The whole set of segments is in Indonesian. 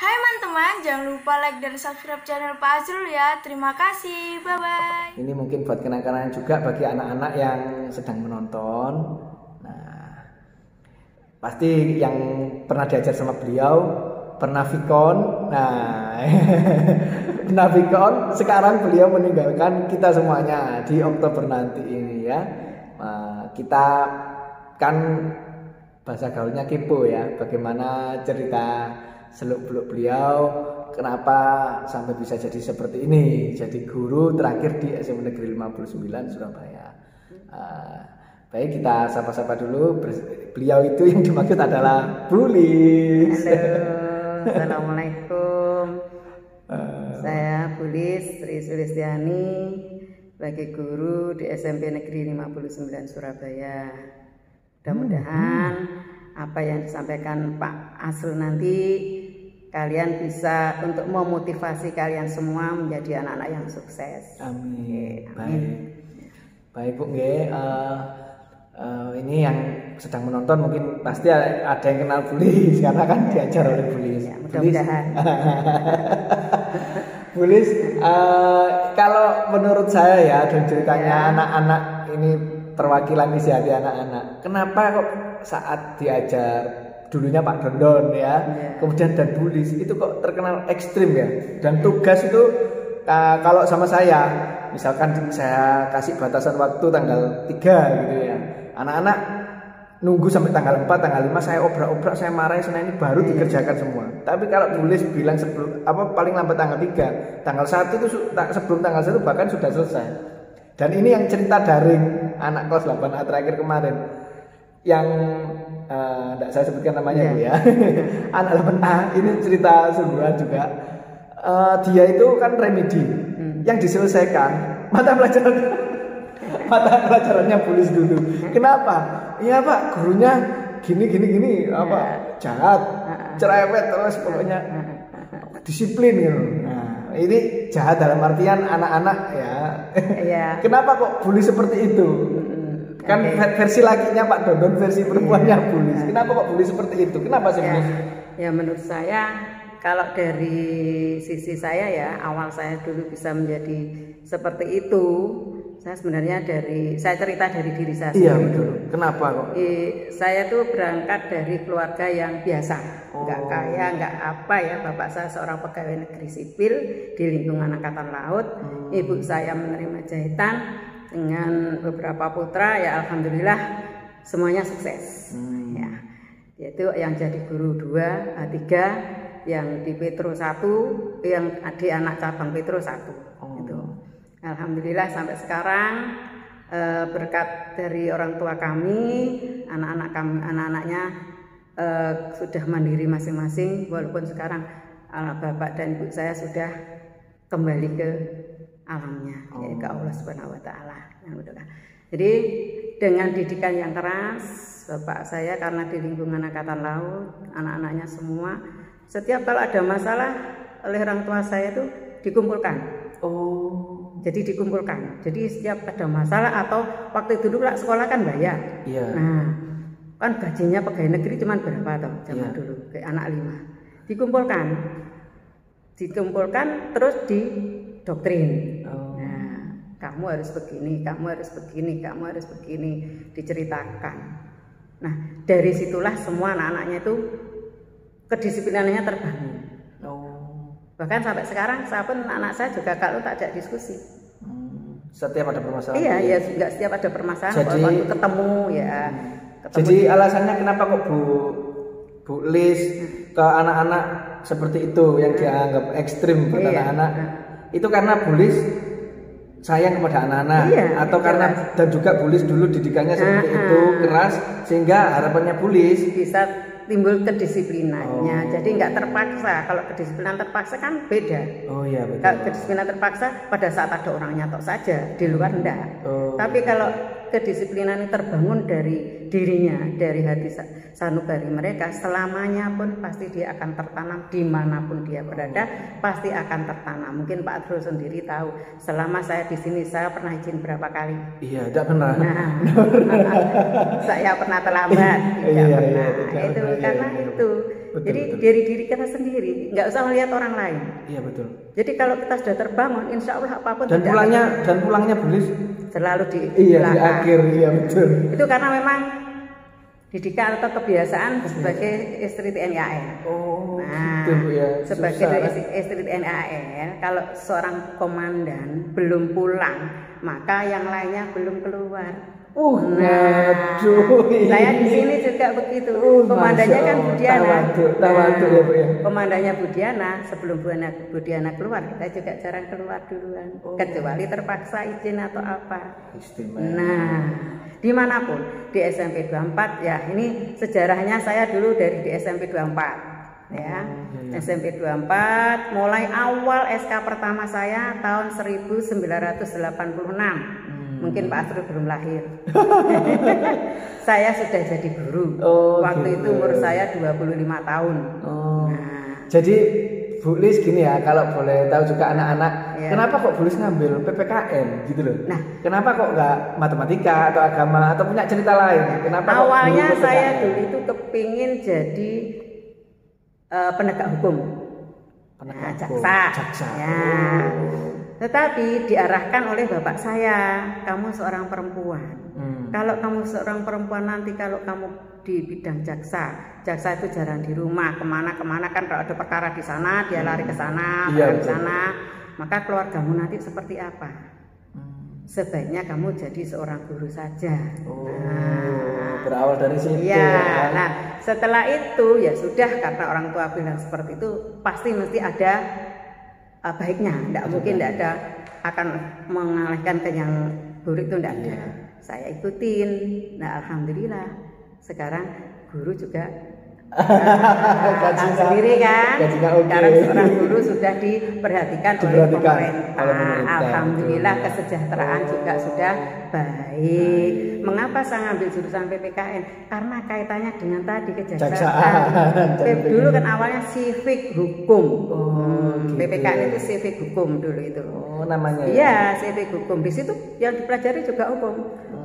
Hai teman-teman, jangan lupa like dan subscribe channel Pak Azrul ya. Terima kasih, bye-bye. Ini mungkin buat kenang-kenangan juga bagi anak-anak yang sedang menonton. Nah, pasti yang pernah diajar sama beliau, pernah Vikon. Nah, pernah Vikon, sekarang beliau meninggalkan kita semuanya di Oktober nanti ini ya. Kita kan bahasa gaulnya kepo ya, bagaimana cerita seluk-beluk beliau, kenapa sampai bisa jadi seperti ini, jadi guru terakhir di SMA Negeri 59 Surabaya. Baik, kita sapa-sapa dulu. Beliau itu yang dimaksud adalah Bulis. Halo, assalamualaikum. Saya Bulis Sri Sulistiani, sebagai guru di SMP Negeri 59 Surabaya. Mudah-mudahan apa yang disampaikan Pak Azrul nanti kalian bisa untuk memotivasi kalian semua menjadi anak-anak yang sukses. Amin. Oke, amin. Baik Bu, ini yang sedang menonton mungkin pasti ada yang kenal Bulis karena kan diajar oleh Bulis. Ya, mudah-mudahan. Bulis, kalau menurut saya ya dan ceritanya anak-anak ini perwakilan isi hati anak-anak. Kenapa kok saat diajar dulunya Pak Dondon ya, kemudian dan Bulis itu kok terkenal ekstrim ya? Dan tugas itu kalau sama saya, misalkan saya kasih batasan waktu tanggal 3 gitu ya, anak-anak nunggu sampai tanggal 4, tanggal 5 saya obrak-obrak, saya marahin, ini baru dikerjakan semua. Tapi kalau Bulis bilang sebelum paling lambat tanggal 3, tanggal 1 itu sebelum tanggal 1 bahkan sudah selesai. Dan ini yang cerita daring anak kelas 8A terakhir kemarin, yang tidak saya sebutkan namanya ya. Anak 8A ini cerita sungguhan juga. Dia itu kan remedi, yang diselesaikan mata pelajarannya Bulis dulu. Kenapa? Iya Pak, gurunya gini jahat, cerewet terus pokoknya disiplin gitu. Nah, ini jahat dalam artian anak-anak ya. Kenapa kok Bulis seperti itu? Kan versi lakinya Pak Dondon, versi perempuannya Bulis. Kenapa kok Bulis seperti itu? Kenapa sih Bulis? Ya menurut saya, kalau dari sisi saya ya, awal saya dulu bisa menjadi seperti itu, saya sebenarnya saya cerita dari diri saya sendiri. Iya betul. Kenapa kok? Saya tuh berangkat dari keluarga yang biasa, nggak kaya, nggak apa ya. Bapak saya seorang pegawai negeri sipil di lingkungan Angkatan Laut. Ibu saya menerima jahitan dengan beberapa putra. Ya alhamdulillah semuanya sukses. Ya, yaitu yang jadi guru 2, 3, yang di Petro 1, yang di anak cabang Petro 1. Gitu. Alhamdulillah sampai sekarang berkat dari orang tua kami, anak-anaknya sudah mandiri masing-masing, walaupun sekarang bapak dan ibu saya sudah kembali ke alamnya, yaitu ke Allah Subhanahu wa taala. Jadi dengan didikan yang keras, bapak saya karena di lingkungan Angkatan Laut, anak-anaknya semua setiap kalau ada masalah oleh orang tua saya itu dikumpulkan. Jadi dikumpulkan. Jadi setiap ada masalah atau waktu dulu lah sekolah kan bayar. Nah, kan gajinya pegawai negeri cuma berapa toh zaman dulu, kayak anak 5. Dikumpulkan terus didoktrin. Nah, kamu harus begini, kamu harus begini, kamu harus begini, diceritakan. Nah, dari situlah semua anak-anaknya itu kedisiplinannya terbangun. Bahkan sampai sekarang saya pun anak saya juga kalau tak ajak diskusi. Setiap ada permasalahan. Iya, nggak setiap ada permasalahan. Jadi, waktu ketemu ya. Jadi alasannya kenapa kok Bu Lis ke anak-anak seperti itu yang dianggap ekstrim buat anak-anak? Itu karena Bulis sayang kepada anak-anak, atau karena dan juga Bulis dulu didikannya seperti itu keras sehingga harapannya Bulis bisa timbul kedisiplinannya. Jadi nggak terpaksa. Kalau kedisiplinan terpaksa kan beda. Betul. Kalau kedisiplinan terpaksa pada saat ada orangnya tok saja, di luar enggak. Tapi kalau kedisiplinan terbangun dari dirinya, dari hati sanubari mereka, selamanya pun pasti dia akan tertanam dimanapun dia berada, pasti akan tertanam. Mungkin Pak Azrul sendiri tahu, selama saya di sini saya pernah izin berapa kali? Iya, tidak pernah. Nah, saya pernah terlambat, tidak pernah. Itu karena itu Jadi dari diri kita sendiri, nggak usah melihat orang lain. Iya betul. Jadi kalau kita sudah terbangun, insya Allah apapun Dan pulangnya Bulis selalu di iya di belakang. akhir, iya betul. Itu karena memang didikan atau kebiasaan sebagai istri TNI AN. Oh, Nah, gitu ya. sebagai istri TNI AN, kalau seorang komandan belum pulang, maka yang lainnya belum keluar. Waduh. Saya di sini juga begitu. Komandannya kan Budiana. Tawadu ya Bu ya. Komandannya Budiana, sebelum Budiana keluar, kita juga jarang keluar duluan. Kecuali terpaksa izin atau apa. Istimewa. Nah, dimanapun di SMP 24 ya, ini sejarahnya saya dulu dari di SMP 24 ya. SMP 24 mulai awal SK pertama saya tahun 1986. Mungkin Pak Astro belum lahir. Saya sudah jadi guru. Waktu itu umur saya 25 tahun. Nah, jadi Bu Lis gini ya, kalau boleh tahu juga anak-anak, kenapa kok Bu Lis ngambil PPKN gitu loh? Nah, kenapa kok nggak matematika atau agama atau punya cerita lain? Kenapa awalnya kok saya dulu itu kepingin jadi penegak hukum. Jaksa. Ya. Tetapi diarahkan oleh bapak saya, kamu seorang perempuan. Kalau kamu seorang perempuan nanti kalau kamu di bidang jaksa itu jarang di rumah, kemana-kemana kan kalau ada perkara di sana dia lari ke sana, ke sana, maka keluargamu nanti seperti apa? Sebaiknya kamu jadi seorang guru saja. Berawal dari situ. Ya, nah setelah itu ya sudah karena orang tua bilang seperti itu pasti mesti ada baiknya, tidak mungkin tidak ada akan mengalihkan ke yang buruk itu tidak ada. Saya ikutin, nah alhamdulillah sekarang guru juga sendiri kan. Sekarang seorang guru sudah diperhatikan oleh pemerintah. Alhamdulillah kesejahteraan juga sudah baik. Mengapa saya ngambil jurusan PPKN? Karena kaitannya dengan tadi kejaksaan. Dulu kan awalnya civic hukum. PPKN itu civic hukum dulu itu. Namanya. Iya, civic hukum. Di situ yang dipelajari juga hukum.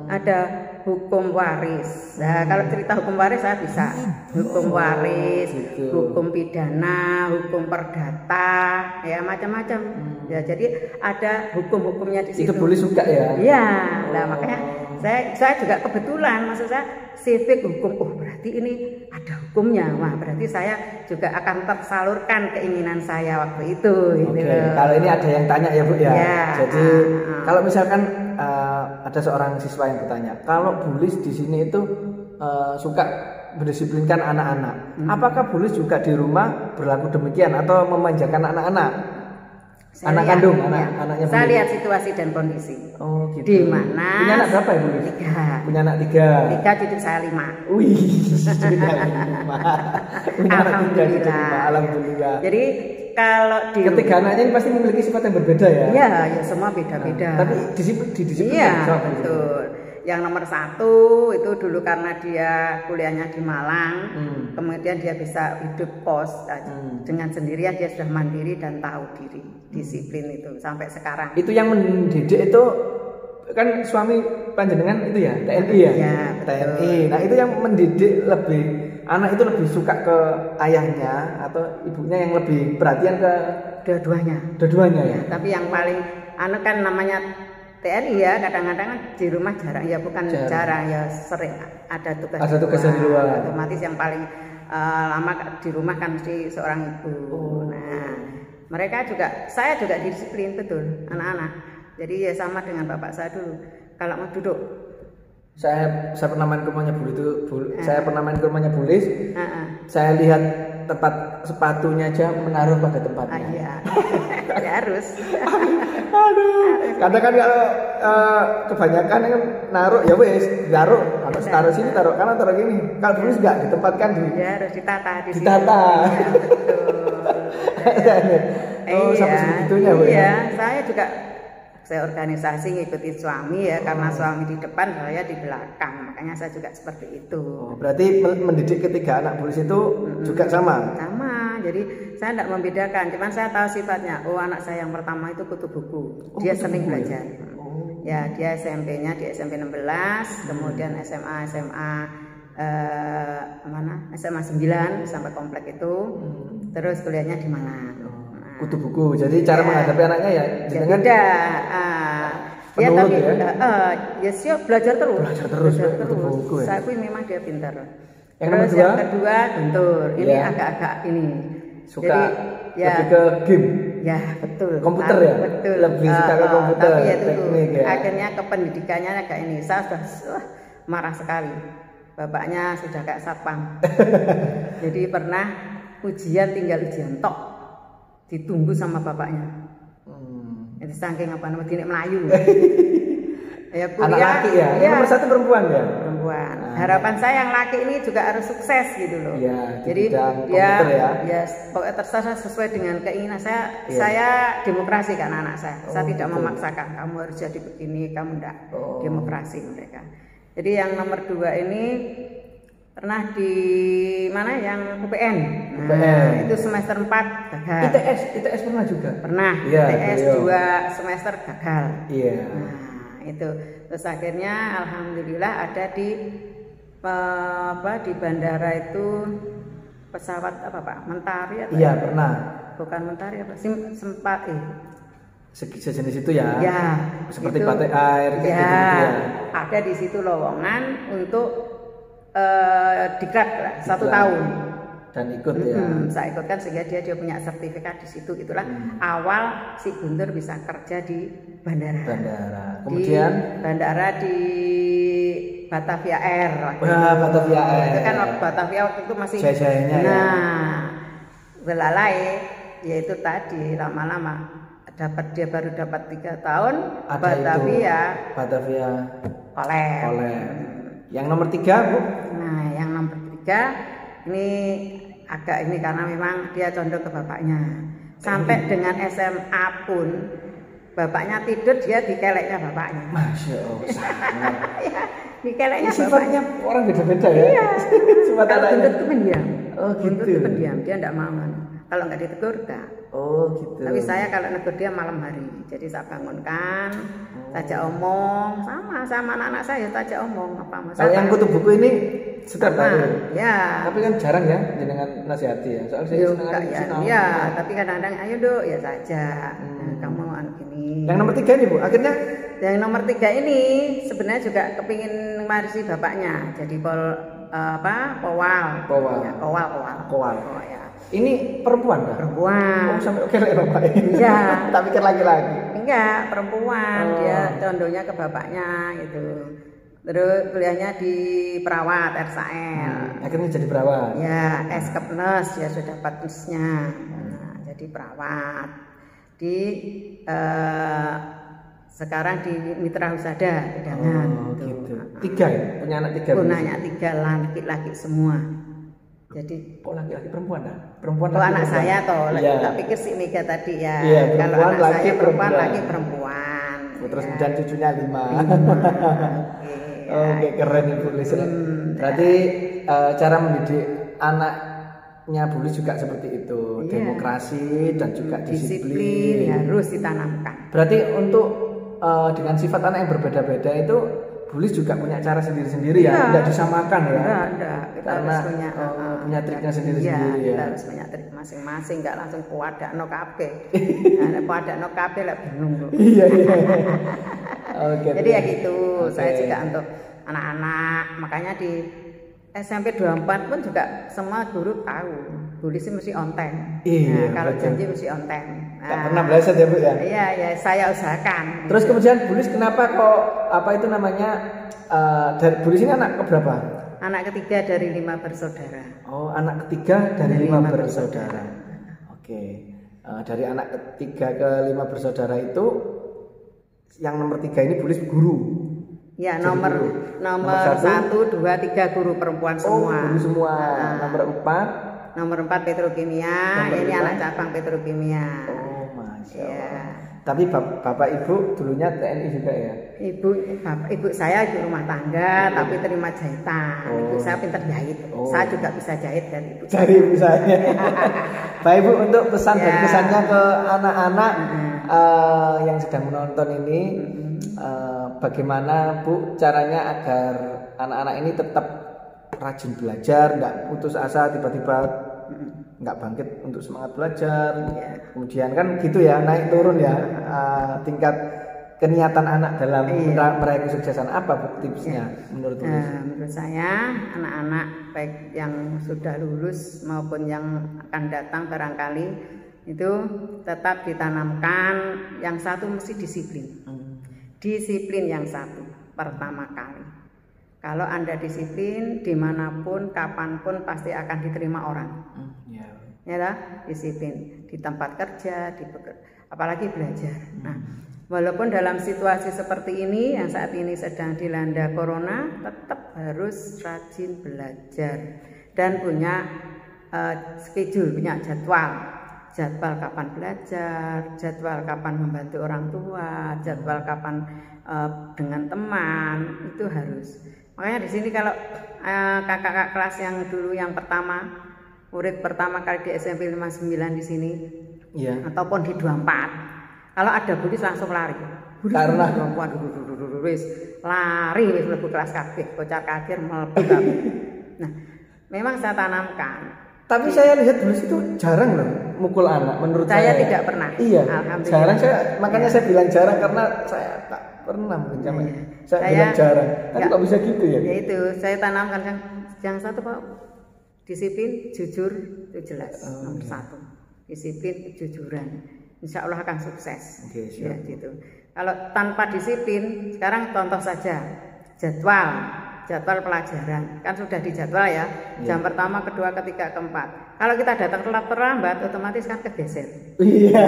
Ada hukum waris. Nah, kalau cerita hukum waris saya bisa. Hukum waris, hukum pidana, hukum perdata, ya macam-macam. Ya, jadi ada hukum-hukumnya di situ. Itu boleh suka ya? Iya. Nah, makanya saya juga kebetulan, maksud saya civic hukum. Oh, berarti ini ada hukumnya. Wah, berarti saya juga akan tersalurkan keinginan saya waktu itu. Gitu. Kalau ini ada yang tanya ya Bu ya. Jadi kalau misalkan ada seorang siswa yang bertanya, kalau Bu Lis di sini itu suka mendisiplinkan anak-anak, apakah Bu Lis juga di rumah berlaku demikian atau memanjakan anak-anak? Anak kandung, anaknya. Saya lihat situasi dan kondisi. Oh gitu. Di mana? Punya anak berapa ya Bu Lis? 3. Punya anak 3. 3, cucu saya 5. Wih, punya 5. Alhamdulillah. Jadi kalau di ketiga anaknya ini pasti memiliki sifat yang berbeda ya? Iya, ya semua beda-beda. Tapi disiplin. Iya, betul. Yang nomor 1 itu dulu karena dia kuliahnya di Malang, kemudian dia bisa hidup kos dengan sendirian, dia sudah mandiri dan tahu diri, disiplin itu sampai sekarang. Itu yang mendidik itu kan suami panjenengan itu ya TNI ya? Ya, TNI. Nah itu yang mendidik anak itu lebih suka ke ayahnya atau ibunya yang lebih perhatian ke dua-duanya ya. Tapi yang paling kan namanya TNI ya, kadang-kadang kan di rumah jarang ya, bukan jarang ya, sering ada tugas di luar. Otomatis yang paling lama di rumah kan mesti seorang ibu. Nah, saya juga disiplin betul anak-anak. Jadi ya sama dengan bapak saya dulu. Kalau mau duduk, saya pernah main ke rumahnya saya pernah main ke rumahnya Bu Lis. Saya lihat tempat sepatunya aja menaruh pada tempatnya. Iya. Ya harus. Aduh. Kadang kan kalau kebanyakan kan naruh ya wes, taruh sini, taruh kanan, taruh gini. Kalau Bu Lis enggak ditempatkan ya harus ditata di sini. Ditata. Ya, betul. Sampai segitunya Bu. Iya, saya juga organisasi ngikutin suami ya, karena suami di depan saya di belakang, makanya saya juga seperti itu. Berarti mendidik ketiga anak Bu Lis itu juga sama? Sama, jadi saya tidak membedakan, cuman saya tahu sifatnya. Anak saya yang pertama itu kutu buku, dia sering belajar. Ya, dia SMP-nya di SMP 16, kemudian SMA SMA 9 sampai komplek itu. Terus kuliahnya di Malang. Kutu buku. Jadi cara menghadapi anaknya ya jenengan ya penurut tapi ya. ya siap belajar terus. Kutu buku ya. Saya akui memang dia pintar. Yang Terus nomor 2? yang kedua guntur. Ini Ya. agak-agak ini. Suka Jadi, lebih ke game. Ya betul. Komputer ya? Betul. Lebih suka ke komputer, Tapi ya itu teknik ya. akhirnya ke pendidikannya kayak ini. Saya sudah marah sekali. Bapaknya sudah kayak satpam. Jadi pernah ujian tinggal ujian tok. Ditunggu sama bapaknya. Itu saking apa namanya Dinik Melayu. Ya kuliah. Anak laki ya. Yang nomor 1 perempuan ya. Perempuan. Harapan saya yang laki ini juga harus sukses gitu loh. Iya, di Jadi bidang dia komputer ya. ya pokoknya terserah sesuai dengan keinginan saya. Saya demokrasi kan anak saya. Saya tidak memaksakan kamu harus jadi begini, kamu enggak. Demokrasi mereka. Jadi yang nomor 2 ini pernah di mana yang UPN. Nah, itu semester 4 gagal. ITS pernah juga. Pernah. Iya, ITS beliau. 2 semester gagal. Iya. Nah, itu terus akhirnya alhamdulillah ada di di bandara itu pesawat apa Pak? Mentari atau Iya, pernah. bukan Mentari apa? Sempat Sejenis itu ya. ya Seperti itu, batik air kayak ya, gitu ya. ada di situ lowongan untuk diklat lah, 1 Diklat. tahun. Dan ikut ya. Saya ikutkan sehingga dia punya sertifikat di situ itulah awal si Guntur bisa kerja di bandara. Kemudian di bandara di Batavia Air. Wah, Batavia Air. Itu kan Batavia waktu itu masih jaya-jayanya ya. Nah, belalai yaitu tadi lama-lama dia baru dapat 3 tahun Ada Batavia oleh. Yang nomor 3 Bu? Nah, yang nomor 3 ini agak ini karena memang dia condong ke bapaknya. Sampai dengan SMA pun bapaknya tidur dia dikeleknya bapaknya. Masya Allah, sangat. Ya, dikeleknya Sifatnya bapaknya. orang beda-beda ya. Iya. Sifat Kalau anaknya. Guntur itu pendiam. Oh, Guntur gitu. itu pendiam, dia enggak mau. Kalau nggak ditegur enggak. Oh gitu. Tapi saya kalau negur dia malam hari. Jadi saya bangunkan, saya ajak omong, sama anak-anak saya saya ajak omong apa masalah. Kalau yang kutu buku ini setiap hari. Ya. Tapi kan jarang ya jenengan nasihati ya. Soal saya senang Ya, tapi kadang-kadang ayo Dok, ya saja. Kamu gini. Yang nomor 3 ini Bu, akhirnya yang nomor 3 ini sebenarnya juga kepingin marisi bapaknya. Jadi powal. Powal. Ya, powal. Oh, ya. ini perempuan dah. Perempuan. Oh, sampai oke lah bapak ini. Iya. Tak pikir laki-laki. Enggak, perempuan. Dia condongnya ke bapaknya gitu. Terus kuliahnya di perawat RSAL. Akhirnya jadi perawat. Ya, Kepnes dia sudah dapat nurse-nya. Nah, jadi perawat di sekarang di Mitra Husada Hidangan. Oh, gitu. 3 ya? Punya anak 3. Punanya 3 laki-laki semua. Jadi kok laki-laki perempuan dah? Perempuan kalau laki, anak perempuan. saya toh, Iya. tak pikir si Mega tadi ya. Iya, Kalau perempuan, anak laki, saya perempuan, perempuan. laki perempuan. Terus Ya. kemudian cucunya 5. Oke. Oke, keren Ibu Lisa. Berarti cara mendidik anaknya Bulis juga seperti itu, Iya. demokrasi dan juga Disiplin disiplin. harus ditanamkan. Berarti untuk dengan sifat anak yang berbeda-beda itu Bulis juga punya cara sendiri-sendiri ya, Iya. tidak disamakan ya. Enggak. Kita Karena harus punya punya triknya sendiri-sendiri Iya, kita ya. harus punya trik masing-masing, enggak langsung kuadakno kabeh. Nah, kuadakno kabeh lek bingung kok. Iya. Oke. Jadi ya gitu, Oke. saya juga untuk anak-anak, makanya di SMP 24 pun juga semua guru tahu, Bulis mesti on time. Iya, Nah, kalau betul. janji mesti on time. Tak pernah belajar ya Bu ya. Iya, ya saya usahakan. Terus kemudian Bulis kenapa kok apa itu namanya dari Bulis ini anak keberapa? Anak ketiga dari 5 bersaudara. Oh, anak ketiga dari 5 5 bersaudara. Oke. Dari anak ketiga ke 5 bersaudara itu yang nomor 3 ini Bulis guru. Ya, Jadi nomor guru. nomor Nomor 1, 2, 3 guru perempuan Oh, semua. guru semua. Nomor 4. Nomor 4 petrokimia, Nomor ini 5? anak cabang petrokimia. Oh, Masya Iya. Allah. Tapi Bapak Ibu dulunya TNI juga ya? Ibu saya ibu rumah tangga tapi terima jahitan. Ibu saya pintar jahit. Oh. Saya juga bisa jahit dari ibu. Dari ibu saya. Baik Bu, untuk pesan dan Ya. kesannya ke anak-anak yang sedang menonton ini, bagaimana Bu caranya agar anak-anak ini tetap rajin belajar, nggak putus asa, tiba-tiba nggak bangkit untuk semangat belajar. Kemudian kan gitu ya, naik turun ya tingkat keniatan anak dalam meraih kesuksesan. Apa tipsnya menurut Bulis? Menurut saya anak-anak baik yang sudah lulus maupun yang akan datang barangkali itu tetap ditanamkan yang satu mesti disiplin. Disiplin yang satu pertama kali. Kalau Anda disiplin dimanapun kapanpun pasti akan diterima orang. Ya lah, disiplin di tempat kerja, apalagi belajar. Nah, walaupun dalam situasi seperti ini yang saat ini sedang dilanda corona, tetap harus rajin belajar dan punya schedule, punya jadwal kapan belajar, jadwal kapan membantu orang tua, jadwal kapan dengan teman, itu harus. Makanya di sini kalau kakak-kakak kelas yang dulu yang pertama, murid pertama kali di SMP 59 di sini, ataupun di 24, kalau ada Bulis langsung lari. Karena lari wis mlebu kelas kabeh, bocah kadir mlebu kabeh. Nah, memang saya tanamkan. Tapi saya lihat Bulis itu jarang loh mukul anak menurut saya. Saya tidak pernah. Iya. Jarang makanya saya bilang jarang karena saya tak pernah mencapai. Saya bilang jarang. Tapi kok bisa gitu ya? Ya itu, saya tanamkan yang satu Pak, disiplin, jujur itu jelas nomor satu. Disiplin, kejujuran. Insya Allah akan sukses. Ya gitu. Kalau tanpa disiplin, sekarang contoh saja jadwal pelajaran kan sudah dijadwal ya, jam pertama, kedua, ketiga, keempat. Kalau kita datang terlambat, otomatis kan kegeser. Iya.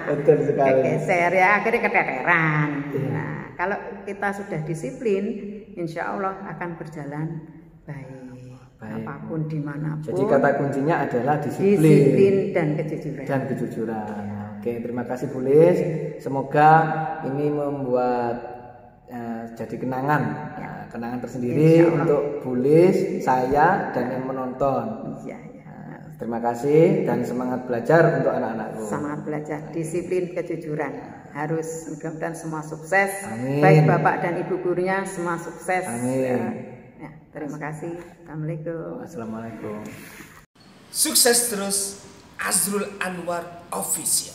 Betul sekali. Kegeser ya, akhirnya keteteran. Nah, kalau kita sudah disiplin, insya Allah akan berjalan baik. Apapun dimanapun. Jadi kata kuncinya adalah disiplin dan kejujuran. Oke, terima kasih Bulis. Semoga ini membuat jadi kenangan tersendiri untuk Bulis, saya dan yang menonton. Terima kasih dan semangat belajar untuk anak-anakku. Semangat belajar, disiplin, kejujuran. Harus mudah-mudahan semua sukses. Amin. Baik Bapak dan Ibu gurunya semua sukses. Amin. Terima kasih. Assalamualaikum. Assalamualaikum. Sukses terus, Azrul Anwar Official.